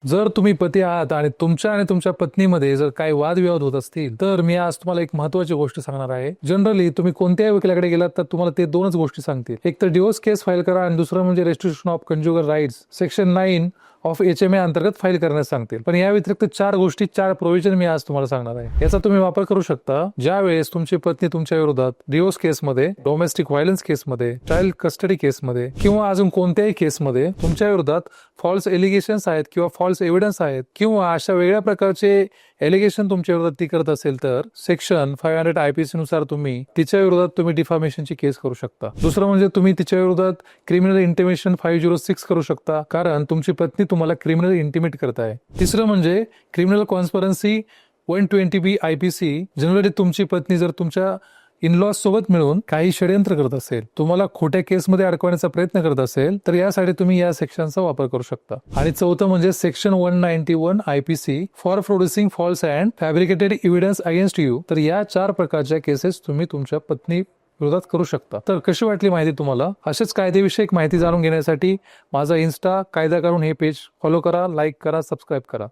जर तुम्ही पती आहात आणि तुमच्या पत्नीमध्ये जर काही वादविवाद होत असतील तर मी आज तुम्हाला एक महत्त्वाची गोष्ट सांगणार आहे. जनरली तुम्ही कोणत्याही वकिलाकडे गेलात तर तुम्हाला ते दोनच गोष्टी सांगतील. एक तर डिवोर्स केस फाईल करा आणि दुसरं म्हणजे restriction of conjugal rights section 9 of HMA अंतर्गत फाईल करण्यास सांगतील. पण या व्यतिरिक्त 4 प्रोव्हिजन मी आज तुम्हाला सांगणार आहे. याचा तुम्ही वापर करू शकता ज्या वेळेस तुमची पत्नी तुमच्या विरोधात डिवोर्स केसमध्ये, डोमेस्टिक व्हायलन्स केसमध्ये, चाइल्ड कस्टडी केसमध्ये किंवा अजून कोणत्याही केसमध्ये तुमच्या विरोधात फॉल्स एलिगेशन्स आहेत किंवा फॉल्स एव्हिडन्स आहेत किंवा अशा वेगळ्या प्रकारचे एलिगेशन तुमच्या विरोधात ती करत असेल तर सेक्शन 500 IPC नुसार तिच्या विरोधात तुम्ही डिफामेशनची केस करू शकता. दुसरं म्हणजे तुम्ही तिच्या विरोधात क्रिमिनल इंटिमेशन 506 करू शकता, कारण तुमची पत्नी तुम्हाला क्रिमिनल इंटिमेट करत आहे. तिसरं म्हणजे क्रिमिनल कॉन्स्परन्सी 120B IPC. जनरली तुमची पत्नी जर तुमच्या इनलॉज सोबत मिळून काही षडयंत्र करत असेल, तुम्हाला खोट्या केसमध्ये अडकवण्याचा प्रयत्न करत असेल तर यासाठी तुम्ही या सेक्शनचा वापर करू शकता. आणि चौथं म्हणजे section 191 IPC for producing false and fabricated evidence against you. तर या 4 प्रकारच्या केसेस तुम्ही तुमच्या पत्नी विरोधात करू शकता. तर कशी वाटली माहिती तुम्हाला? असेच कायदेविषयक माहिती जाणून घेण्यासाठी माझा इन्स्टा कायदा करून हे पेज फॉलो करा, लाईक करा, सबस्क्राईब करा.